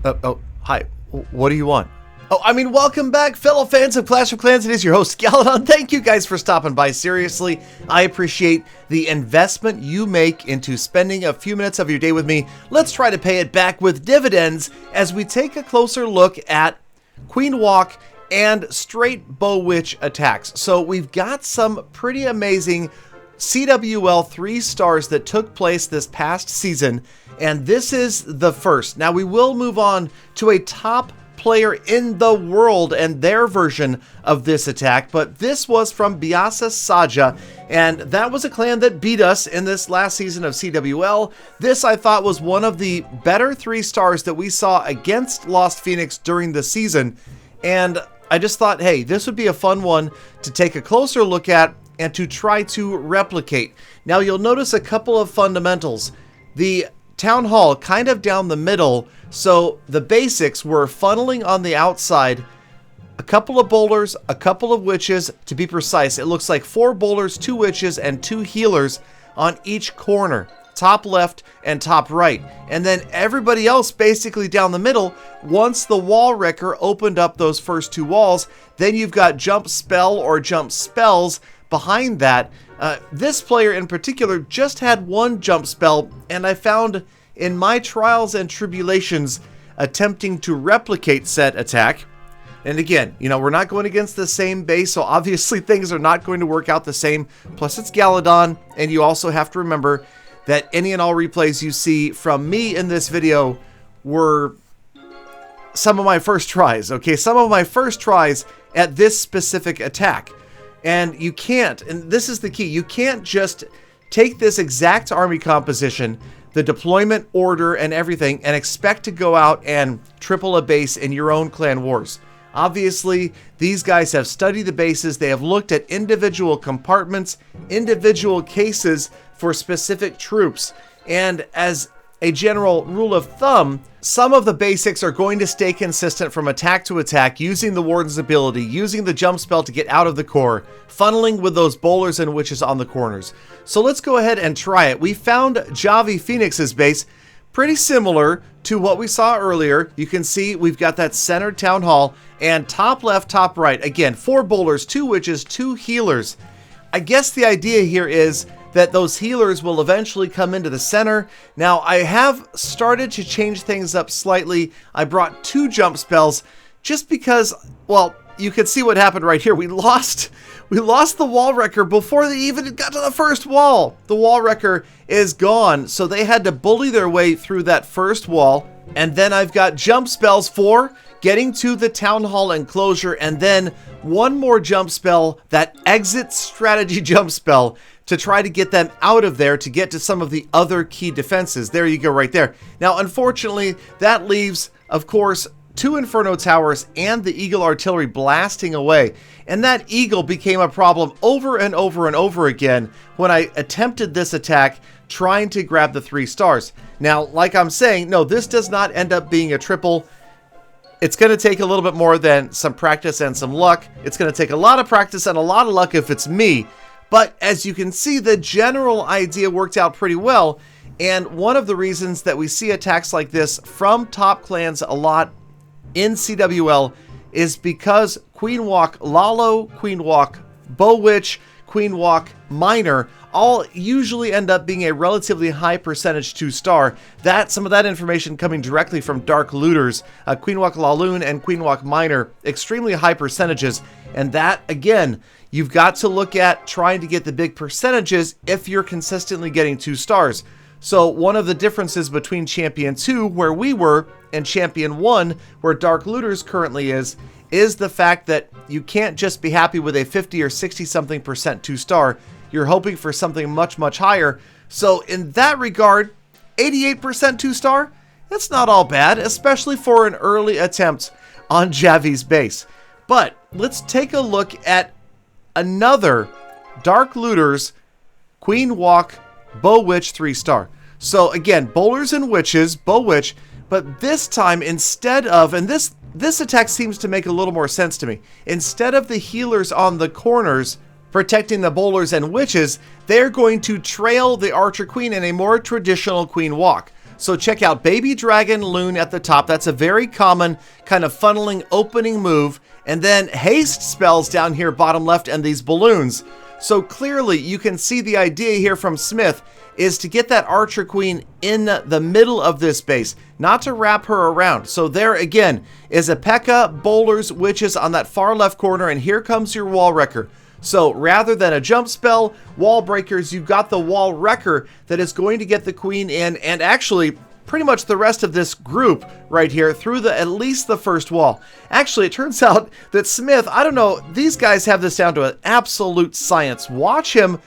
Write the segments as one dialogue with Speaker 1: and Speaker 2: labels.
Speaker 1: Hi. What do you want? Welcome back, fellow fans of Clash of Clans. It is your host, Galadon. Thank you guys for stopping by. Seriously, I appreciate the investment you make into spending a few minutes of your day with me. Let's try to pay it back with dividends as we take a closer look at Queen Walk and straight BoWitch attacks. So we've got some pretty amazing CWL 3 stars that took place this past season, and this is the first. Now we will move on to a top player in the world and their version of this attack, but this was from Biasa Saja, and that was a clan that beat us in this last season of CWL. This, I thought, was one of the better 3 stars that we saw against Lost Phoenix during the season, and I just thought, hey, this would be a fun one to take a closer look at and to try to replicate. Now you'll notice a couple of fundamentals. The Town Hall kind of down the middle, so the basics were funneling on the outside, a couple of bowlers, a couple of witches, to be precise. It looks like 4 bowlers, 2 witches, and 2 healers on each corner, top left and top right. And then everybody else basically down the middle. Once the wall wrecker opened up those first 2 walls, then you've got jump spell or jump spells behind that. This player in particular just had 1 jump spell, and I found in my trials and tribulations attempting to replicate said attack, and again, we're not going against the same base, so obviously things are not going to work out the same. Plus it's Galadon, and you also have to remember that any and all replays you see from me in this video were some of my first tries, okay? Some of my first tries at this specific attack. And you can't, and this is the key, you can't just take this exact army composition, the deployment order and everything, and expect to go out and triple a base in your own clan wars. Obviously, these guys have studied the bases, they have looked at individual compartments, individual cases for specific troops, and as a general rule of thumb, some of the basics are going to stay consistent from attack to attack, using the Warden's ability, using the jump spell to get out of the core, funneling with those bowlers and witches on the corners. So let's go ahead and try it. We found Javi Phoenix's base pretty similar to what we saw earlier. You can see we've got that centered town hall, and top left, top right, again, 4 bowlers, 2 witches, 2 healers. I guess the idea here is that those healers will eventually come into the center. Now, I have started to change things up slightly. I brought 2 jump spells just because, well, you can see what happened right here. We lost the wall wrecker before they even got to the first wall. The wall wrecker is gone, so they had to bully their way through that first wall. And then I've got jump spells for getting to the town hall enclosure, and then 1 more jump spell, that exit strategy jump spell, to try to get them out of there to get to some of the other key defenses. There you go right there. Now, unfortunately, that leaves, of course, 2 Inferno Towers and the Eagle Artillery blasting away. And that Eagle became a problem over and over and over again when I attempted this attack trying to grab the 3 stars. Now, like I'm saying, no, this does not end up being a triple. It's going to take a little bit more than some practice and some luck. It's going to take a lot of practice and a lot of luck if it's me. But as you can see, the general idea worked out pretty well. And one of the reasons that we see attacks like this from top clans a lot in CWL is because Queen Walk Lalo, Queen Walk BoWitch, Queen Walk Miner all usually end up being a relatively high percentage 2-star. Some of that information coming directly from Dark Looters. Queen Walk Laloon and Queen Walk Miner, extremely high percentages. And that, again, you've got to look at trying to get the big percentages if you're consistently getting 2 stars. So one of the differences between Champion 2, where we were, and Champion 1, where Dark Looters currently is the fact that you can't just be happy with a 50 or 60 something percent 2-star. You're hoping for something much, much higher. So in that regard, 88% 2-star, that's not all bad, especially for an early attempt on Javi's base. But let's take a look at another Dark Looters Queen Walk BoWitch 3-star. So again, bowlers and witches, BoWitch, but this time instead of, and this attack seems to make a little more sense to me, instead of the healers on the corners protecting the bowlers and witches, they're going to trail the Archer Queen in a more traditional Queen Walk. So check out Baby Dragon Loon at the top. That's a very common kind of funneling opening move. And then haste spells down here, bottom left, and these balloons. So clearly you can see the idea here from Smith is to get that Archer Queen in the middle of this base, not to wrap her around. So there again is a P.E.K.K.A, Bowlers, Witches on that far left corner, and here comes your Wall Wrecker. So rather than a jump spell, wall breakers, you've got the Wall Wrecker that is going to get the Queen in, and actually pretty much the rest of this group right here through at least the first wall. Actually, it turns out that Smith, I don't know, these guys have this down to an absolute science. Watch him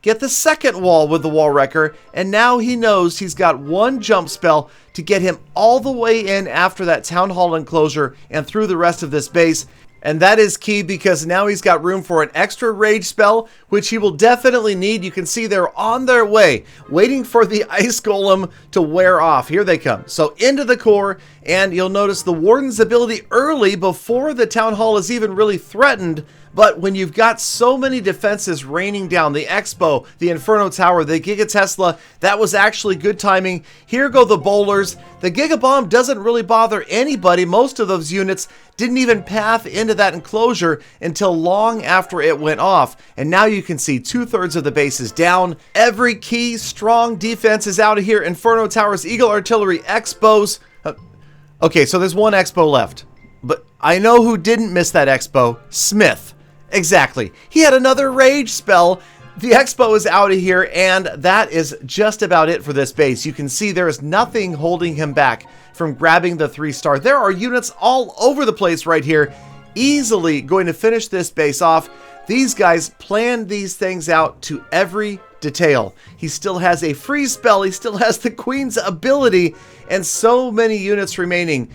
Speaker 1: get the second wall with the Wall Wrecker, and now he knows he's got one jump spell to get him all the way in after that Town Hall enclosure and through the rest of this base. And that is key because now he's got room for an extra rage spell, which he will definitely need. You can see they're on their way, waiting for the ice golem to wear off. Here they come. So into the core, and you'll notice the Warden's ability early before the Town Hall is even really threatened. But when you've got so many defenses raining down, the Expo, the Inferno Tower, the Giga Tesla, that was actually good timing. Here go the bowlers. The Giga Bomb doesn't really bother anybody. Most of those units didn't even path into that enclosure until long after it went off. And now you can see 2/3 of the base is down. Every key strong defense is out of here. Inferno Towers, Eagle Artillery, Expos. Okay, so there's one Expo left. But I know who didn't miss that Expo. Smith. Exactly. He had another rage spell. The Expo is out of here, and that is just about it for this base. You can see there is nothing holding him back from grabbing the 3-star. There are units all over the place right here, easily going to finish this base off. These guys planned these things out to every detail. He still has a freeze spell. He still has the Queen's ability, and so many units remaining.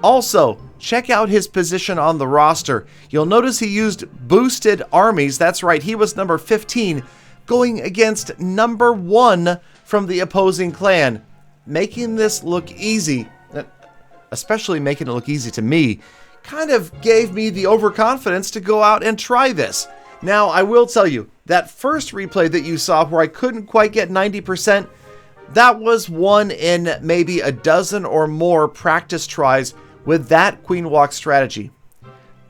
Speaker 1: Also, check out his position on the roster. You'll notice he used boosted armies. That's right, he was number 15, going against number 1 from the opposing clan. Making this look easy, especially making it look easy to me, kind of gave me the overconfidence to go out and try this. Now, I will tell you, that first replay that you saw where I couldn't quite get 90%, that was one in maybe a dozen or more practice tries with that Queen Walk strategy.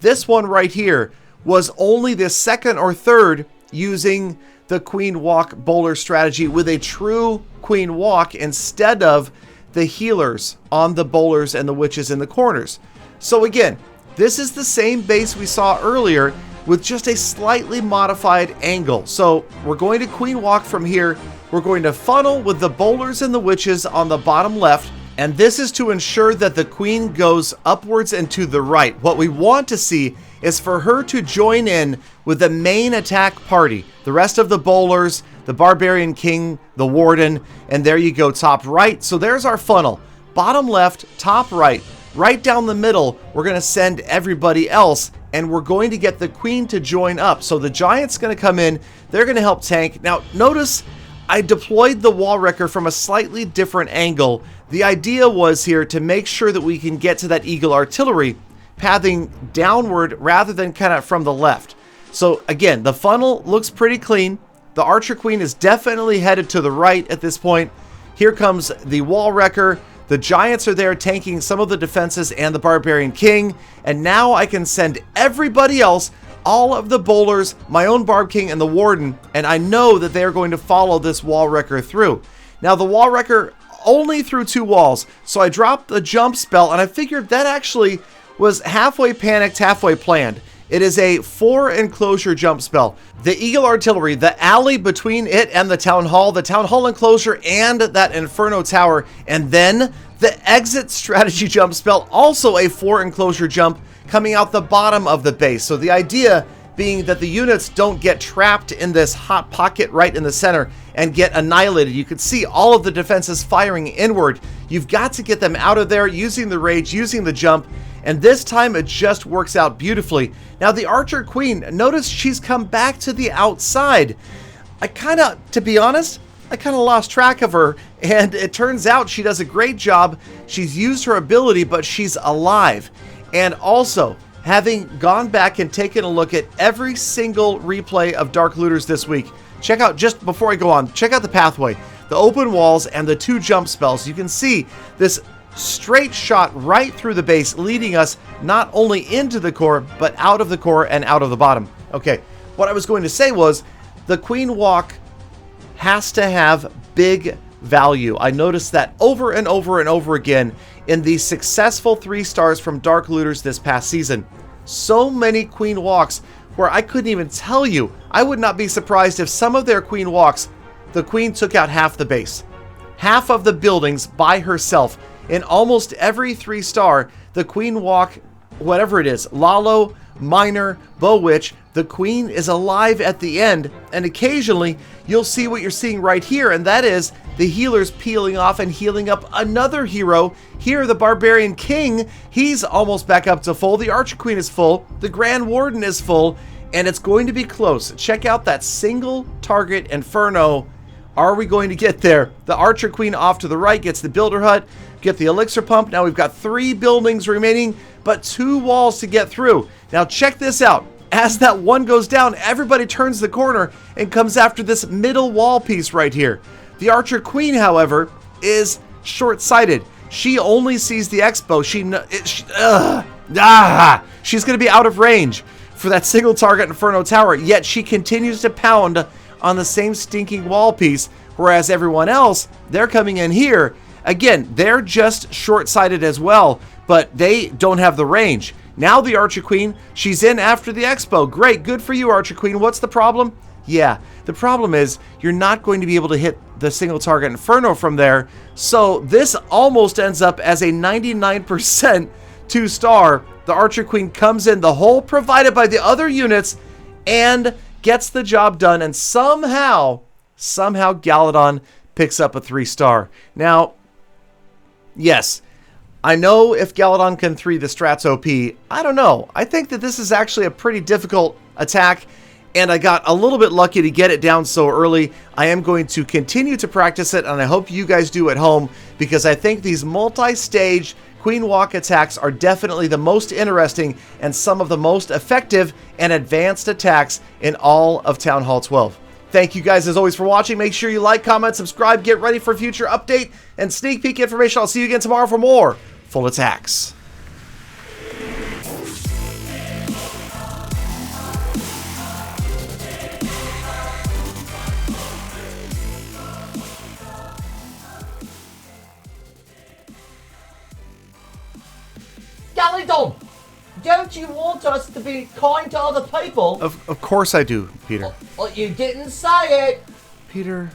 Speaker 1: This one right here was only the second or third using the Queen Walk bowler strategy with a true Queen Walk instead of the healers on the bowlers and the witches in the corners. So again, this is the same base we saw earlier with just a slightly modified angle. So we're going to Queen Walk from here. We're going to funnel with the bowlers and the witches on the bottom left. And this is to ensure that the Queen goes upwards and to the right. What we want to see is for her to join in with the main attack party. The rest of the bowlers, the Barbarian King, the Warden, and there you go, top right. So there's our funnel. Bottom left, top right. Right down the middle, we're going to send everybody else, and we're going to get the Queen to join up. So the Giant's going to come in. They're going to help tank. Now, notice I deployed the Wall Wrecker from a slightly different angle. The idea was here to make sure that we can get to that Eagle Artillery, pathing downward rather than kind of from the left. So again, the funnel looks pretty clean. The Archer Queen is definitely headed to the right at this point. Here comes the Wall Wrecker. The Giants are there tanking some of the defenses and the Barbarian King. And now I can send everybody else, all of the bowlers, my own Barb King, and the Warden, and I know that they are going to follow this Wall Wrecker through. Now the Wall Wrecker only through 2 walls, so I dropped the jump spell, and I figured that actually was halfway panicked, halfway planned. It is a 4 enclosure jump spell. The Eagle Artillery, the alley between it and the Town Hall enclosure, and that Inferno Tower, and then the exit strategy jump spell, also a 4 enclosure jump coming out the bottom of the base. So the idea being that the units don't get trapped in this hot pocket right in the center and get annihilated. You can see all of the defenses firing inward. You've got to get them out of there using the rage, using the jump, and this time it just works out beautifully. Now the Archer Queen, notice she's come back to the outside. To be honest, I kind of lost track of her, and it turns out she does a great job. She's used her ability, but she's alive. And also, having gone back and taken a look at every single replay of Dark Looters this week, check out, just before I go on, check out the pathway. the open walls, and the 2 jump spells. You can see this straight shot right through the base, leading us not only into the core, but out of the core and out of the bottom. Okay, what I was going to say was the Queen Walk has to have big value. I noticed that over and over and over again in the successful 3 stars from Dark Looters this past season. So many Queen Walks where I couldn't even tell you. I would not be surprised if some of their Queen Walks, the Queen took out half the base. Half of the buildings by herself. In almost every 3 star, the Queen Walk, whatever it is, Lalo, Minor, BoWitch, the Queen is alive at the end, and occasionally you'll see what you're seeing right here, and that is the healers peeling off and healing up another hero. Here, the Barbarian King, he's almost back up to full. The Archer Queen is full. The Grand Warden is full, and it's going to be close. Check out that single target Inferno. Are we going to get there? The Archer Queen off to the right gets the Builder Hut, get the Elixir Pump. Now we've got 3 buildings remaining, but 2 walls to get through. Now check this out. As that one goes down, everybody turns the corner and comes after this middle wall piece right here. The Archer Queen, however, is short-sighted. She only sees the Expo. She's going to be out of range for that single target Inferno Tower, yet she continues to pound on the same stinking wall piece, whereas everyone else, they're coming in here. Again, they're just short-sighted as well, but they don't have the range. Now the Archer Queen, she's in after the Expo. Great, good for you, Archer Queen. What's the problem? Yeah, the problem is you're not going to be able to hit the single target Inferno from there. So this almost ends up as a 99% 2-star. The Archer Queen comes in, the hole provided by the other units, and gets the job done. And somehow Galadon picks up a 3-star. Now, yes, I know if Galadon can 3 the strats OP, I don't know. I think that this is actually a pretty difficult attack, and I got a little bit lucky to get it down so early. I am going to continue to practice it, and I hope you guys do at home, because I think these multi-stage Queen Walk attacks are definitely the most interesting and some of the most effective and advanced attacks in all of Town Hall 12. Thank you guys as always for watching. Make sure you like, comment, subscribe, get ready for future update and sneak peek information. I'll see you again tomorrow for more full attacks.
Speaker 2: Galadon, don't you want us to be kind to other people?
Speaker 1: Of course I do, Peter.
Speaker 2: Well, you didn't say it.
Speaker 1: Peter.